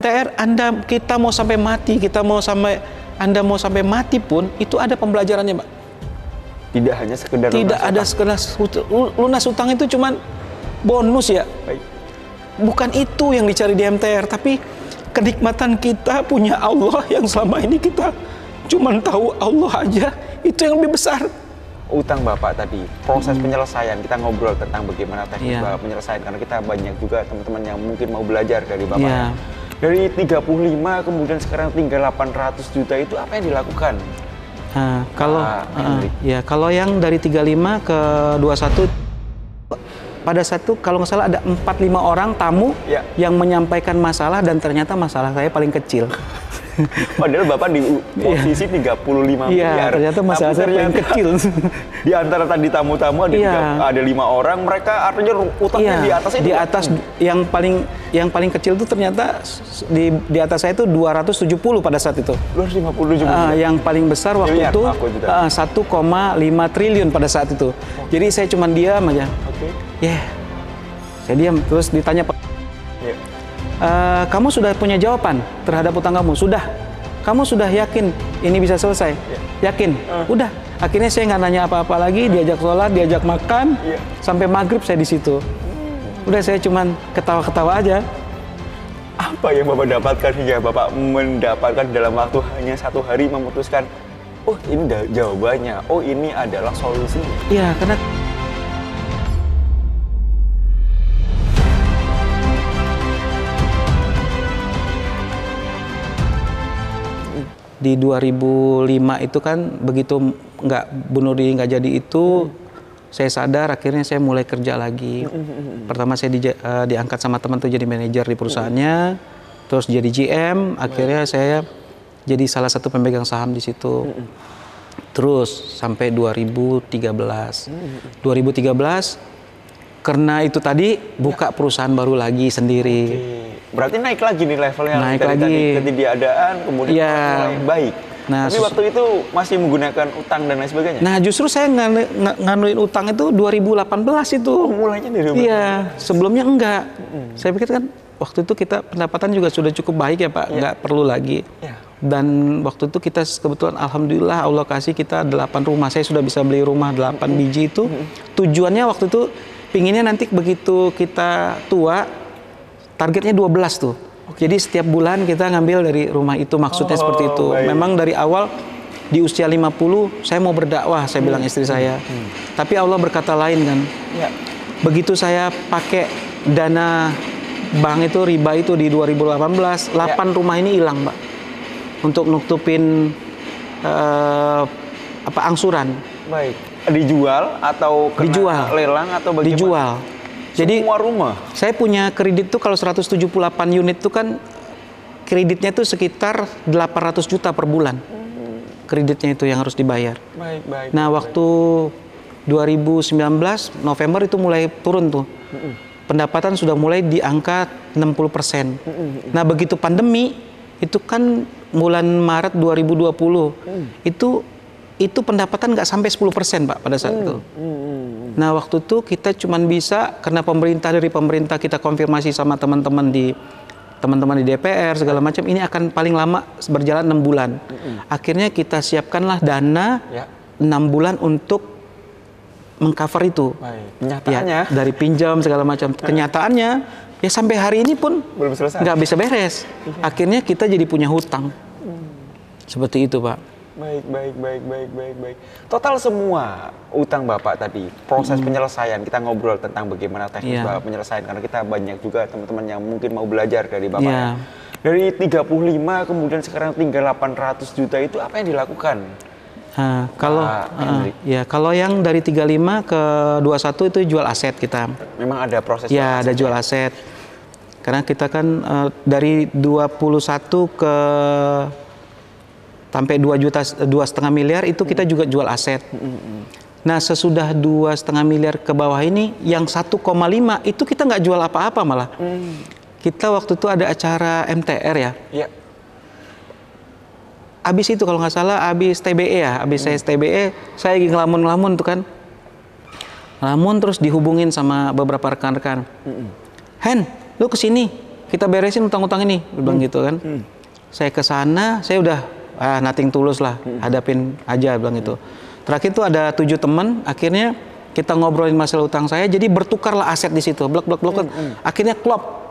MTR kita mau sampai mati, Anda mau sampai mati pun itu ada pembelajarannya, Pak. Tidak hanya sekedar tidak ada sekedar lunas utang itu cuman bonus ya. Baik. Bukan itu yang dicari di MTR, tapi kenikmatan kita punya Allah yang selama ini kita cuman tahu Allah aja, itu yang lebih besar. Utang Bapak tadi, proses penyelesaian, kita ngobrol tentang bagaimana teknik Bapak penyelesaian, karena kita banyak juga teman-teman yang mungkin mau belajar dari Bapak. Dari 35 kemudian sekarang tinggal 800 juta itu apa yang dilakukan? Kalau yang dari 35 ke 21 pada satu kalau nggak salah ada 4-5 orang tamu yang menyampaikan masalah dan ternyata masalah saya paling kecil. Padahal Bapak di posisi 35 miliar. Ternyata masalah saya paling kecil. Di antara tadi tamu-tamu ada 5 orang, mereka artinya utangnya di atasnya di atas yang paling kecil itu ternyata di atas saya itu 270 pada saat itu. 250 miliar. Yang paling besar waktu itu 1,5 triliun pada saat itu. Jadi saya cuma diam aja. Saya diam terus ditanya kamu sudah punya jawaban terhadap utang kamu? Sudah. Kamu sudah yakin ini bisa selesai? Yakin? Udah. Akhirnya saya nggak nanya apa-apa lagi, diajak sholat, diajak makan, sampai maghrib saya di situ. Udah, saya cuman ketawa-ketawa aja. Apa yang Bapak dapatkan hingga Bapak mendapatkan dalam waktu hanya 1 hari memutuskan, oh ini jawabannya, oh ini adalah solusinya? Iya, karena di 2005 itu kan begitu bunuh diri nggak jadi itu, saya sadar akhirnya saya mulai kerja lagi. Pertama saya diangkat sama teman tuh jadi manajer di perusahaannya, terus jadi GM, akhirnya saya jadi salah satu pemegang saham di situ. Terus sampai 2013. 2013 karena itu tadi buka perusahaan baru lagi sendiri. Berarti naik lagi nih levelnya, naik dari lagi ketiadaan kemudian mulai baik. Nah, tapi waktu itu masih menggunakan utang dan lain sebagainya. Nah, justru saya nganuin utang itu 2018 itu. Mulainya dari 2018. Iya, sebelumnya enggak. Saya pikir kan waktu itu kita pendapatan juga sudah cukup baik ya, Pak. Enggak perlu lagi. Dan waktu itu kita kebetulan alhamdulillah Allah kasih kita 8 rumah. Saya sudah bisa beli rumah 8 biji itu. Tujuannya waktu itu pinginnya nanti begitu kita tua, targetnya 12 tuh. Jadi setiap bulan kita ngambil dari rumah itu, maksudnya seperti itu. Baik. Memang dari awal di usia 50 saya mau berdakwah, saya bilang istri saya. Tapi Allah berkata lain kan. Begitu saya pakai dana bank itu, riba itu di 2018, 8 rumah ini hilang, Pak. Untuk nutupin angsuran. Baik. Dijual atau kena lelang atau bagaimana? Dijual. Jadi semua rumah. Saya punya kredit tuh kalau 178 unit tuh kan kreditnya tuh sekitar 800 juta per bulan. Kreditnya itu yang harus dibayar. Baik. Nah, waktu 2019 November itu mulai turun tuh. Pendapatan sudah mulai di angka 60%. Nah, begitu pandemi itu kan bulan Maret 2020 itu pendapatan nggak sampai 10%, Pak, pada saat itu. Nah, waktu itu kita cuman bisa karena dari pemerintah kita konfirmasi sama teman-teman di DPR segala macam, ini akan paling lama berjalan 6 bulan. Akhirnya kita siapkanlah dana 6 bulan untuk mengcover itu. Kenyataannya dari pinjam segala macam. Kenyataannya ya sampai hari ini pun belum selesai. Nggak bisa beres. Akhirnya kita jadi punya hutang. Seperti itu, Pak. Baik. Total semua utang Bapak tadi, proses penyelesaian, kita ngobrol tentang bagaimana teknik Bapak penyelesaian, karena kita banyak juga teman-teman yang mungkin mau belajar dari Bapak. Dari 35 kemudian sekarang tinggal 800 juta itu apa yang dilakukan? Kalau yang dari 35 ke 21 itu jual aset kita. Memang ada proses. Ada jual aset. Karena kita kan dari 21 ke sampai 2,5 miliar itu kita juga jual aset. Nah, sesudah 2,5 miliar ke bawah ini, yang 1,5 itu kita nggak jual apa-apa malah. Kita waktu itu ada acara MTR ya. Abis itu kalau nggak salah, abis TBE ya, abis saya TBE, saya lagi ngelamun tuh kan. Ngelamun terus dihubungin sama beberapa rekan-rekan. Hen, lu kesini, kita beresin utang-utang ini, bilang gitu kan. Saya ke sana, saya udah nothing tulus lah, hadapin aja, bilang gitu. Terakhir tuh ada 7 teman, akhirnya kita ngobrolin masalah utang saya, jadi bertukarlah aset di situ, blok. Akhirnya klop.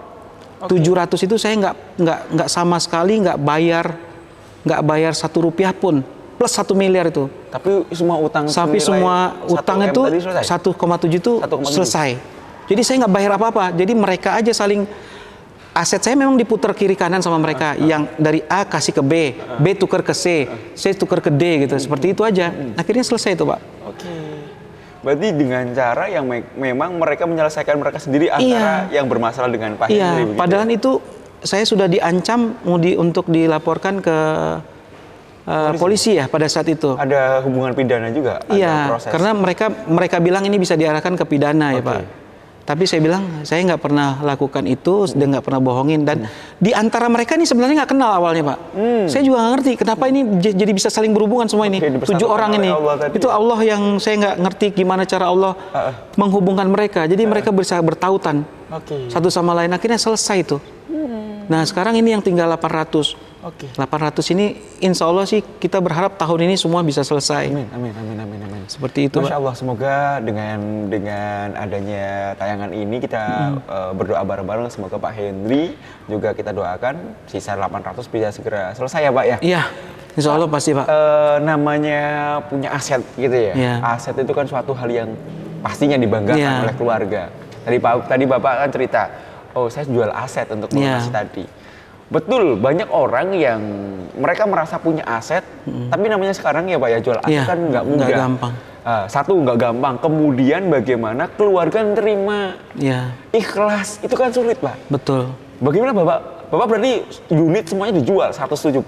700 itu saya nggak sama sekali nggak bayar 1 rupiah pun, plus 1 miliar itu. Tapi semua utang itu 1,7 itu selesai. Jadi saya nggak bayar apa-apa. Jadi mereka aja saling, aset saya memang diputar kiri kanan sama mereka. Yang dari A kasih ke B, B tukar ke C tukar ke D gitu. Seperti itu aja. Akhirnya selesai itu, Pak. Oke. Berarti dengan cara yang memang mereka menyelesaikan mereka sendiri antara yang bermasalah dengan Pak Henry. Padahal itu saya sudah diancam untuk dilaporkan ke polisi ya pada saat itu. Ada hubungan pidana juga? Iya, karena mereka bilang ini bisa diarahkan ke pidana ya Pak. Tapi saya bilang saya nggak pernah lakukan itu, dan nggak pernah bohongin. Dan di antara mereka ini sebenarnya nggak kenal awalnya Pak. Saya juga nggak ngerti kenapa ini jadi bisa saling berhubungan semua ini. 7 orang ini. Itu Allah yang saya nggak ngerti gimana cara Allah menghubungkan mereka. Jadi mereka bisa bertautan satu sama lain. Akhirnya selesai itu. Nah sekarang ini yang tinggal 800. 800 ini insya Allah sih kita berharap tahun ini semua bisa selesai. Amin. Seperti itu. Masya Allah, semoga dengan adanya tayangan ini kita berdoa bareng-bareng, semoga Pak Henry juga kita doakan sisa 800 bisa segera selesai ya Pak ya. Iya, insya Allah pasti Pak. Namanya punya aset gitu ya. Aset itu kan suatu hal yang pastinya dibanggakan oleh keluarga. Tadi Bapak kan cerita, oh saya jual aset untuk melunasi tadi. Betul, banyak orang yang mereka merasa punya aset, tapi namanya sekarang ya Pak ya, jual aset kan nggak mudah. Nggak gampang. Satu, nggak gampang. Kemudian bagaimana keluarga nerima, ikhlas, itu kan sulit Pak. Betul. Bagaimana Bapak berarti unit semuanya dijual, 178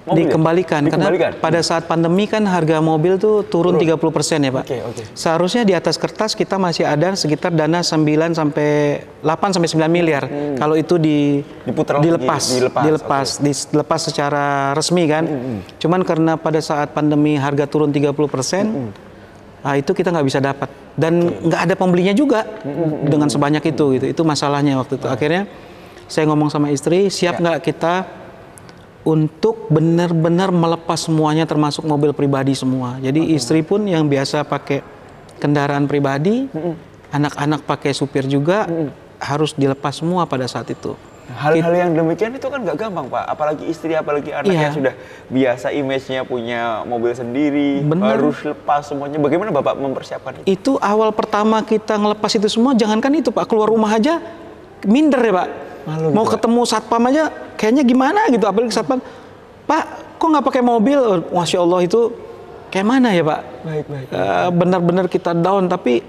mobil dikembalikan. Karena pada saat pandemi kan harga mobil tuh turun 30% ya Pak. Seharusnya di atas kertas kita masih ada sekitar dana 8 sampai 9 miliar. Kalau itu dilepas secara resmi kan. Cuman karena pada saat pandemi harga turun 30%, itu kita nggak bisa dapat. Dan nggak ada pembelinya juga dengan sebanyak itu gitu. Itu masalahnya waktu itu. Akhirnya saya ngomong sama istri, siap nggak kita untuk benar-benar melepas semuanya termasuk mobil pribadi semua. Jadi istri pun yang biasa pakai kendaraan pribadi, anak-anak pakai supir juga, harus dilepas semua pada saat itu. Hal-hal yang demikian itu kan nggak gampang Pak, apalagi istri, apalagi anak yang sudah biasa image-nya punya mobil sendiri, harus lepas semuanya. Bagaimana Bapak mempersiapkan itu? Itu awal pertama kita ngelepas itu semua, jangankan itu Pak, keluar rumah aja minder ya Pak. Malu mau juga. Ketemu satpam aja kayaknya gimana gitu, apalagi satpam, Pak kok nggak pakai mobil? Masya Allah itu kayak mana ya Pak? Baik. Benar-benar kita down, tapi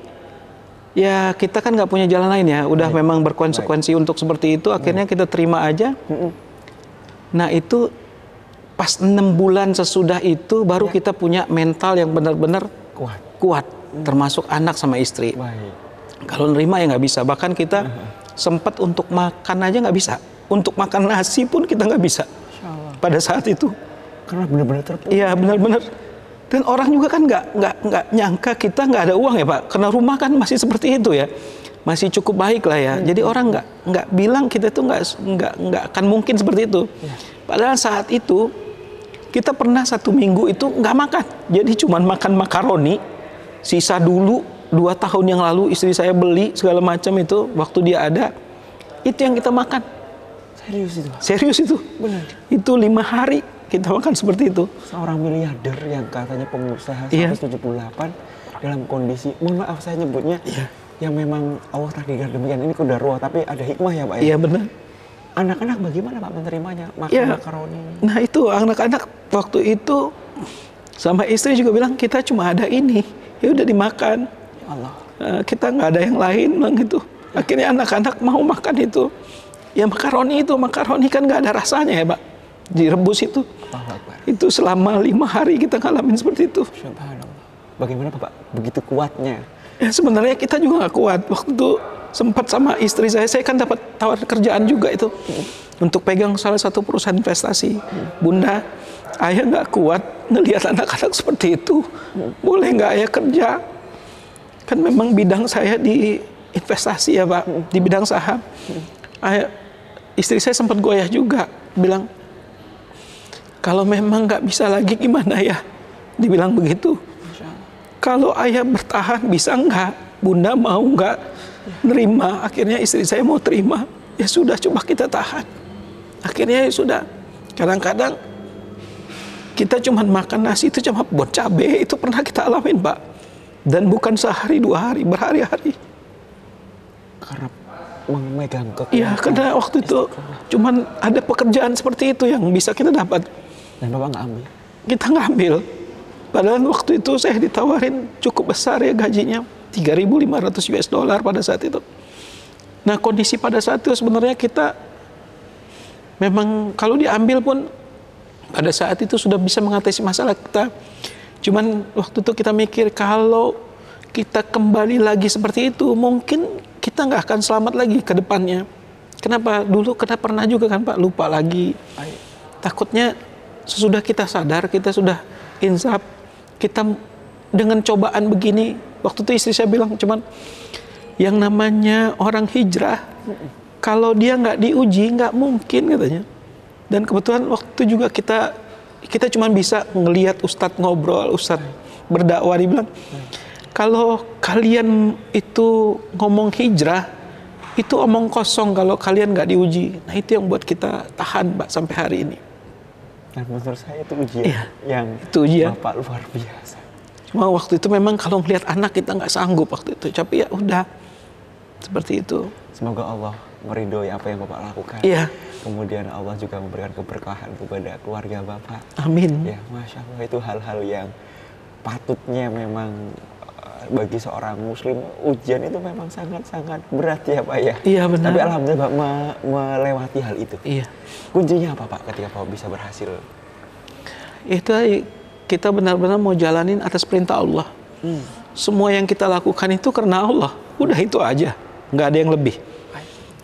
ya kita kan nggak punya jalan lain ya, udah memang berkonsekuensi untuk seperti itu, akhirnya kita terima aja. Nah itu pas 6 bulan sesudah itu baru kita punya mental yang benar-benar kuat, termasuk anak sama istri. Kalau nerima ya nggak bisa, bahkan kita sempat untuk makan aja nggak bisa, untuk makan nasi pun kita nggak bisa pada saat itu. Karena benar-benar terpuruk. Iya benar-benar. Dan orang juga kan nggak nyangka kita nggak ada uang ya Pak, karena rumah kan masih seperti itu ya, masih cukup baik lah ya. Jadi orang nggak bilang kita tuh nggak akan mungkin seperti itu. Padahal saat itu kita pernah 1 minggu itu nggak makan, jadi cuma makan makaroni, sisa dulu 2 tahun yang lalu istri saya beli segala macam itu, waktu dia ada, itu yang kita makan. Serius itu. Benar. Itu 5 hari kita makan seperti itu. Seorang miliarder yang katanya pengusaha 178 dalam kondisi, mohon maaf saya nyebutnya, yang memang Allah takdirkan demikian. Ini kudaruh, tapi ada hikmah ya Pak ya? Iya benar. Anak-anak bagaimana Pak menerimanya? Makan makaroni. Nah itu anak-anak waktu itu sama istri juga bilang kita cuma ada ini, ya udah dimakan. Allah. Kita nggak ada yang lain bang gitu. Akhirnya anak-anak mau makan itu. Ya makaroni kan nggak ada rasanya ya Pak. Direbus itu. Itu selama 5 hari kita ngalamin seperti itu. Bagaimana Bapak begitu kuatnya? Ya sebenarnya kita juga nggak kuat. Waktu itu sempat sama istri saya kan dapat tawaran kerjaan juga itu. Untuk pegang salah satu perusahaan investasi. Bunda, ayah nggak kuat ngelihat anak-anak seperti itu. Boleh nggak ayah kerja? Kan memang bidang saya di investasi ya Pak, di bidang saham. istri saya sempat goyah juga, bilang, kalau memang nggak bisa lagi gimana ya? Dibilang begitu. Kalau ayah bertahan bisa nggak? Bunda mau nggak nerima? Akhirnya istri saya mau terima. Ya sudah, coba kita tahan. Akhirnya ya sudah. Kadang-kadang kita cuma makan nasi itu cuma buat cabai, itu pernah kita alamin, Pak. Dan bukan sehari 2 hari, berhari-hari. Karena memegang kekuatan. Iya, karena waktu itu cuman ada pekerjaan seperti itu yang bisa kita dapat. Dan Bapak nggak ambil? Kita nggak ambil. Padahal waktu itu saya ditawarin cukup besar ya gajinya, 3.500 US dollar pada saat itu. Nah, kondisi pada saat itu sebenarnya kita memang kalau diambil pun pada saat itu sudah bisa mengatasi masalah kita. Cuman waktu itu kita mikir kalau kita kembali lagi seperti itu, mungkin kita nggak akan selamat lagi ke depannya. Kenapa? Dulu kita pernah juga kan Pak, lupa lagi. Takutnya sesudah kita sadar, kita sudah insaf, kita dengan cobaan begini, waktu itu istri saya bilang cuman yang namanya orang hijrah, kalau dia nggak diuji nggak mungkin katanya. Dan kebetulan waktu itu juga kita cuma bisa ngelihat Ustadz ngobrol, Ustadz berdakwah, dia bilang kalau kalian itu ngomong hijrah itu omong kosong kalau kalian nggak diuji. Nah itu yang buat kita tahan Pak sampai hari ini. Dan menurut saya itu ujian yang itu ujian. Bapak luar biasa. Cuma waktu itu memang kalau melihat anak kita nggak sanggup waktu itu. Tapi ya udah seperti itu. Semoga Allah meridhoi apa yang Bapak lakukan. Iya. Kemudian Allah juga memberikan keberkahan kepada keluarga Bapak. Amin. Ya, Masya Allah, itu hal-hal yang patutnya memang bagi seorang muslim, ujian itu memang sangat-sangat berat ya Pak ya. Iya benar. Tapi alhamdulillah Pak melewati hal itu. Iya. Kuncinya apa Pak ketika Bapak bisa berhasil? Itu kita benar-benar mau jalanin atas perintah Allah. Semua yang kita lakukan itu karena Allah. Udah itu aja. Nggak ada yang lebih.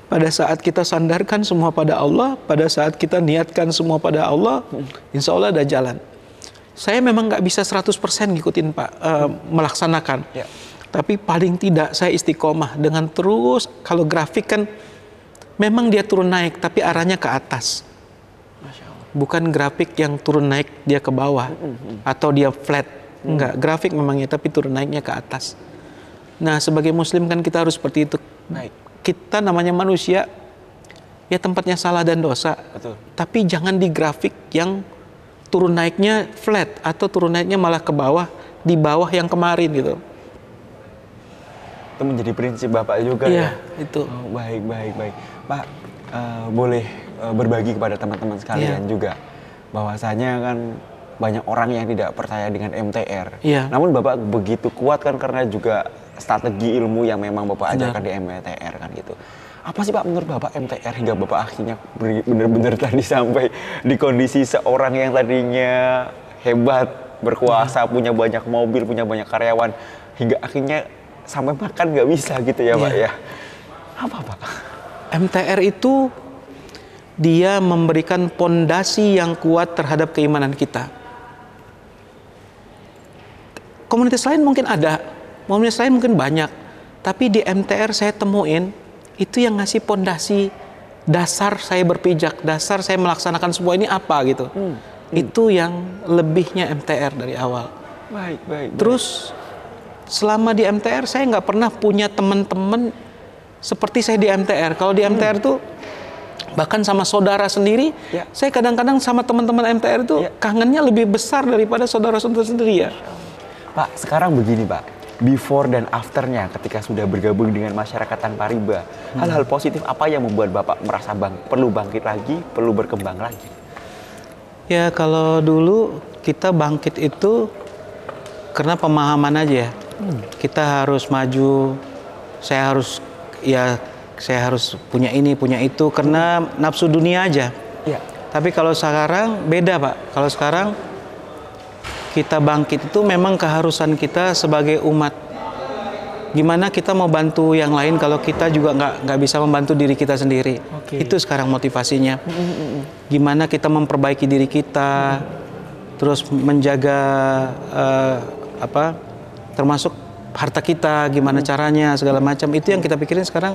Pada saat kita sandarkan semua pada Allah, pada saat kita niatkan semua pada Allah, insya Allah ada jalan. Saya memang nggak bisa 100% ngikutin Pak, melaksanakan. Ya. Tapi paling tidak saya istiqomah dengan terus, kalau grafik kan memang dia turun naik, tapi arahnya ke atas. Masya Allah. Bukan grafik yang turun naik dia ke bawah, atau dia flat. Enggak, grafik memangnya, tapi turun naiknya ke atas. Nah, sebagai muslim kan kita harus seperti itu. Baik. Kita namanya manusia, ya tempatnya salah dan dosa. Betul. Tapi jangan di grafik yang turun naiknya flat atau turun naiknya malah ke bawah, di bawah yang kemarin gitu. Itu menjadi prinsip Bapak juga ya? Itu. Oh, baik. Pak, boleh berbagi kepada teman-teman sekalian juga. Bahwasanya kan banyak orang yang tidak percaya dengan MTR. Namun Bapak begitu kuat kan karena juga strategi ilmu yang memang Bapak ajarkan di MTR kan gitu. Apa sih Pak menurut Bapak MTR hingga Bapak akhirnya benar-benar tadi sampai di kondisi seorang yang tadinya hebat, berkuasa, punya banyak mobil, punya banyak karyawan, hingga akhirnya sampai makan nggak bisa gitu ya Pak ya? Apa Pak? MTR itu dia memberikan pondasi yang kuat terhadap keimanan kita. Komunitas lain mungkin ada, komunitas lain mungkin banyak, tapi di MTR saya temuin itu yang ngasih pondasi dasar saya berpijak, dasar saya melaksanakan semua ini apa gitu. Itu yang lebihnya MTR dari awal. Baik. Terus selama di MTR saya nggak pernah punya teman-teman seperti saya di MTR. Kalau di MTR tuh bahkan sama saudara sendiri, saya kadang-kadang sama teman-teman MTR itu kangennya lebih besar daripada saudara-saudara sendiri ya. Pak, sekarang begini Pak. Before dan afternya ketika sudah bergabung dengan masyarakat tanpa riba, hal-hal positif apa yang membuat Bapak merasa perlu bangkit lagi, perlu berkembang lagi? Ya kalau dulu kita bangkit itu karena pemahaman aja ya. Kita harus maju, saya harus punya ini, punya itu karena nafsu dunia aja. Ya. Tapi kalau sekarang beda Pak. Kalau sekarang kita bangkit itu memang keharusan kita sebagai umat. Gimana kita mau bantu yang lain kalau kita juga nggak bisa membantu diri kita sendiri. Itu sekarang motivasinya. Gimana kita memperbaiki diri kita, terus menjaga termasuk harta kita, gimana caranya segala macam. Itu yang kita pikirin sekarang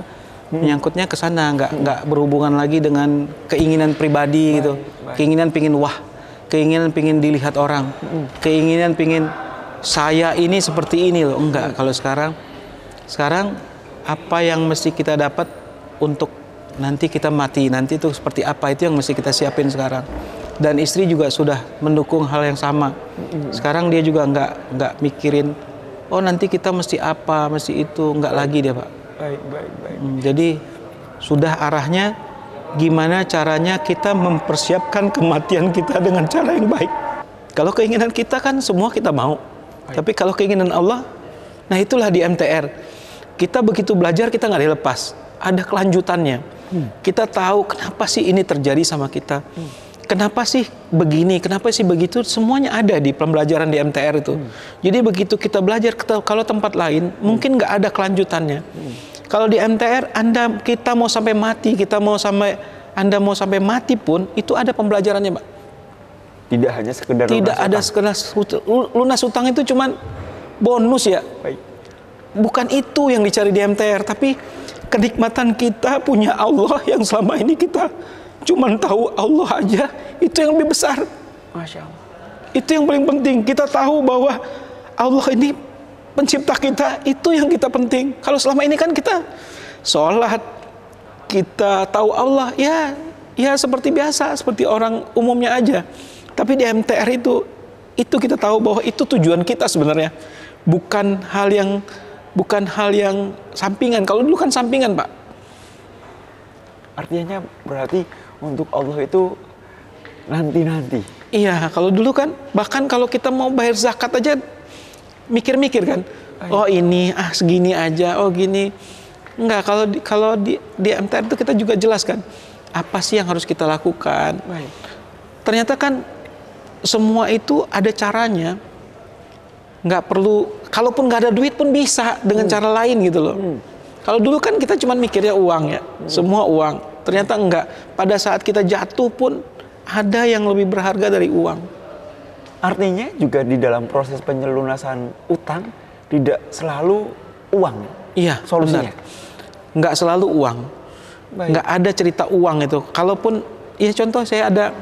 Menyangkutnya ke sana, nggak berhubungan lagi dengan keinginan pribadi gitu. Keinginan pingin wah, keinginan pingin dilihat orang, keinginan pingin saya ini seperti ini loh. Enggak, kalau sekarang apa yang mesti kita dapat untuk nanti kita mati, nanti itu seperti apa, itu yang mesti kita siapin sekarang. Dan istri juga sudah mendukung hal yang sama. Sekarang dia juga nggak mikirin, oh nanti kita mesti apa, mesti itu, nggak lagi dia Pak. Baik. Jadi sudah arahnya gimana caranya kita mempersiapkan kematian kita dengan cara yang baik. Kalau keinginan kita kan semua kita mau. Tapi kalau keinginan Allah, nah itulah di MTR. Kita begitu belajar kita nggak dilepas. Ada kelanjutannya. Kita tahu kenapa sih ini terjadi sama kita. Kenapa sih begini, kenapa sih begitu, semuanya ada di pembelajaran di MTR itu. Jadi begitu kita belajar, kalau tempat lain mungkin nggak ada kelanjutannya. Kalau di MTR, kita mau sampai mati, Anda mau sampai mati pun, itu ada pembelajarannya Pak. Tidak hanya sekedar tidak ada sekedar lunas hutang itu cuman bonus ya. Baik. Bukan itu yang dicari di MTR, tapi kenikmatan kita punya Allah yang selama ini kita cuman tahu Allah aja, itu yang lebih besar. Masya Allah. Itu yang paling penting. Kita tahu bahwa Allah ini pencipta kita, itu yang kita penting. Kalau selama ini kan kita sholat, kita tahu Allah, ya seperti biasa, seperti orang umumnya aja. Tapi di MTR itu kita tahu bahwa itu tujuan kita sebenarnya. Bukan hal yang sampingan. Kalau dulu kan sampingan Pak. Artinya berarti untuk Allah itu nanti. Iya, kalau dulu kan bahkan kalau kita mau bayar zakat aja mikir-mikir kan. Oh ini segini aja, oh gini. Enggak, kalau di MTR itu kita juga jelaskan apa sih yang harus kita lakukan. Baik. Ternyata kan semua itu ada caranya. Nggak perlu, kalaupun nggak ada duit pun bisa dengan cara lain gitu loh. Kalau dulu kan kita cuma mikirnya uang ya, semua uang. Ternyata enggak. Pada saat kita jatuh pun ada yang lebih berharga dari uang. Artinya juga di dalam proses penyelunasan utang tidak selalu uang. Iya, solusinya. Nggak selalu uang. Baik. Nggak ada cerita uang itu. Kalaupun, ya contoh saya ada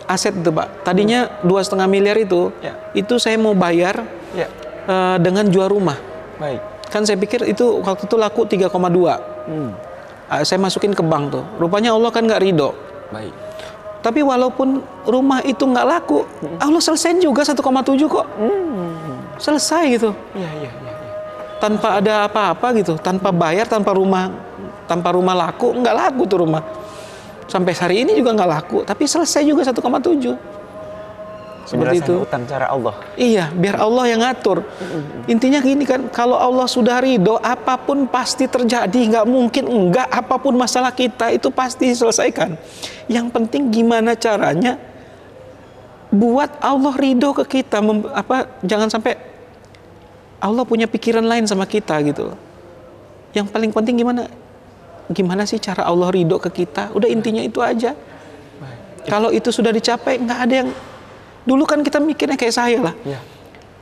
aset itu Pak. Tadinya 2,5 miliar itu saya mau bayar dengan jual rumah. Baik. Kan saya pikir itu waktu itu laku 3,2. Saya masukin ke bank tuh. Rupanya Allah kan nggak ridho. Baik. Tapi walaupun rumah itu nggak laku, Allah selesai juga 1,7 kok. Selesai gitu. Iya. Tanpa ada apa-apa gitu, tanpa bayar, tanpa rumah laku, nggak laku tuh rumah. Sampai hari ini juga nggak laku, tapi selesai juga 1,7. Seperti itu. Utang cara Allah. Iya, biar Allah yang ngatur. Intinya gini kan, kalau Allah sudah ridho, apapun pasti terjadi. Nggak mungkin enggak, apapun masalah kita itu pasti diselesaikan. Yang penting gimana caranya buat Allah ridho ke kita. Jangan sampai Allah punya pikiran lain sama kita gitu. Yang paling penting gimana sih cara Allah ridho ke kita. Udah intinya itu aja. Kalau itu sudah dicapai, nggak ada yang. Dulu kan kita mikirnya kayak saya lah.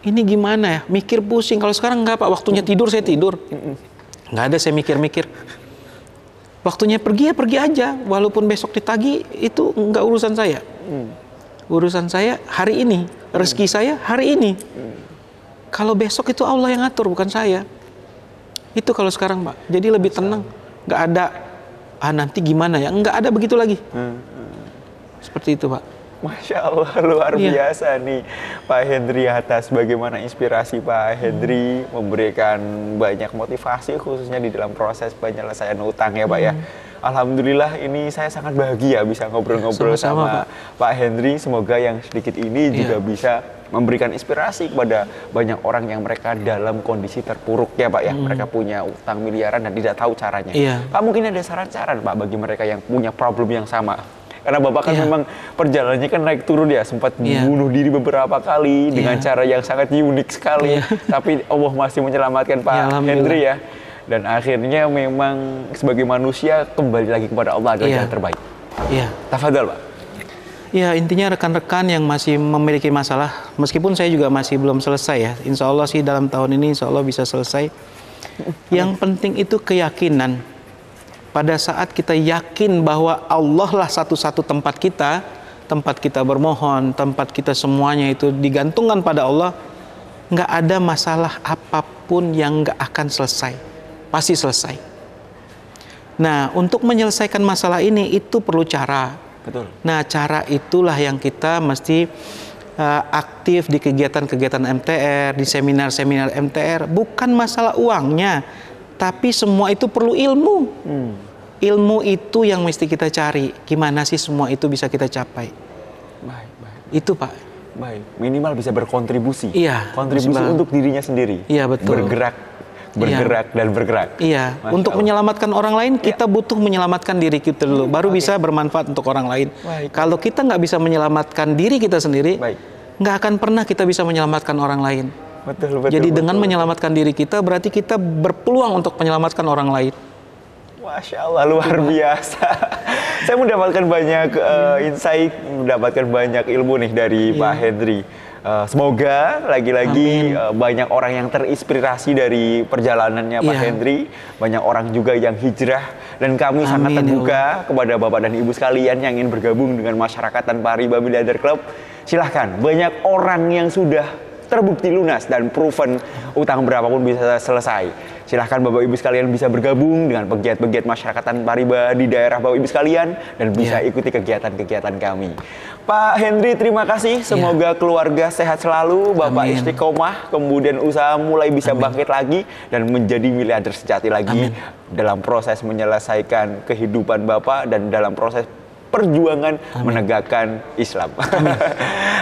Ini gimana ya? Mikir pusing. Kalau sekarang enggak Pak. Waktunya tidur, saya tidur. Nggak ada saya mikir-mikir. Waktunya pergi ya pergi aja. Walaupun besok ditagih, itu nggak urusan saya. Urusan saya hari ini. Rezeki saya hari ini. Kalau besok itu Allah yang ngatur, bukan saya. Itu kalau sekarang Pak. Jadi lebih tenang. Nggak ada, nanti gimana ya? Nggak ada begitu lagi. Seperti itu Pak. Masya Allah, luar biasa nih Pak Hendry, atas bagaimana inspirasi Pak Hendry memberikan banyak motivasi khususnya di dalam proses penyelesaian utang ya Pak ya. Alhamdulillah ini saya sangat bahagia bisa ngobrol-ngobrol sama Pak Hendry. Semoga yang sedikit ini juga bisa memberikan inspirasi kepada banyak orang yang mereka dalam kondisi terpuruk ya Pak ya. Mereka punya utang miliaran dan tidak tahu caranya. Pak, mungkin ada saran-saran Pak bagi mereka yang punya problem yang sama. Karena Bapak kan memang perjalanannya kan naik turun ya, sempat bunuh diri beberapa kali dengan cara yang sangat unik sekali. Tapi Allah masih menyelamatkan Pak Hendry ya. Dan akhirnya memang sebagai manusia kembali lagi kepada Allah adalah yang terbaik. Tafadhal Pak. Ya, intinya rekan-rekan yang masih memiliki masalah, meskipun saya juga masih belum selesai ya. Insya Allah sih dalam tahun ini insya Allah bisa selesai. Yang penting itu keyakinan. pada saat kita yakin bahwa Allah lah satu-satu tempat kita bermohon, tempat kita semuanya itu digantungkan pada Allah, nggak ada masalah apapun yang nggak akan selesai, pasti selesai. Nah, untuk menyelesaikan masalah ini itu perlu cara. Betul. Nah, cara itulah yang kita mesti aktif di kegiatan-kegiatan MTR, di seminar-seminar MTR. Bukan masalah uangnya, tapi semua itu perlu ilmu. Ilmu itu yang mesti kita cari. Gimana sih semua itu bisa kita capai? Baik. Itu Pak. Baik, minimal bisa berkontribusi. Iya. Kontribusi untuk dirinya sendiri. Iya, betul. Bergerak dan bergerak. Iya. Untuk menyelamatkan orang lain, kita butuh menyelamatkan diri kita dulu, baru bisa bermanfaat untuk orang lain. Kalau kita nggak bisa menyelamatkan diri kita sendiri, nggak akan pernah kita bisa menyelamatkan orang lain. Betul. Jadi dengan menyelamatkan diri kita, berarti kita berpeluang untuk menyelamatkan orang lain. Masya Allah, luar biasa. Saya mendapatkan banyak insight, mendapatkan banyak ilmu nih dari Pak Hendry. Semoga lagi-lagi banyak orang yang terinspirasi dari perjalanannya Pak Hendry. Banyak orang juga yang hijrah. Dan kami sangat terbuka kepada Bapak dan Ibu sekalian yang ingin bergabung dengan masyarakat tanpa riba Miliarder Club. Silahkan, banyak orang yang sudah terbukti lunas dan proven utang berapapun bisa selesai. Silahkan Bapak Ibu sekalian bisa bergabung dengan pegiat-pegiat masyarakat tanpa riba di daerah Bapak Ibu sekalian dan bisa ikuti kegiatan-kegiatan kami. Pak Hendry, terima kasih. Semoga keluarga sehat selalu, Bapak istiqomah, kemudian usaha mulai bisa bangkit lagi dan menjadi miliarder sejati lagi dalam proses menyelesaikan kehidupan Bapak dan dalam proses perjuangan menegakkan Islam.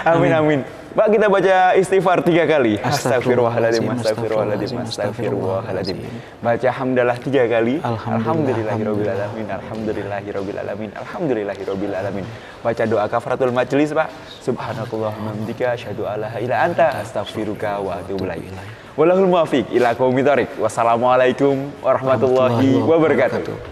Amin. Pak, kita baca istighfar 3 kali. Astagfirullahaladzim, astagfirullahaladzim, astagfirullahaladzim. Baca hamdalah 3 kali. Alhamdulillahirobbilalamin, alhamdulillahirobbilalamin, alhamdulillahirobbilalamin. Baca doa kafaratul majelis, Pak. Subhanakallahumma hamdika asyhadu alla ilaha illa anta astaghfiruka wa atubu ilaik. Wallahul muwaffiq ila qaumit thoriq. Wassalamualaikum warahmatullahi wabarakatuh.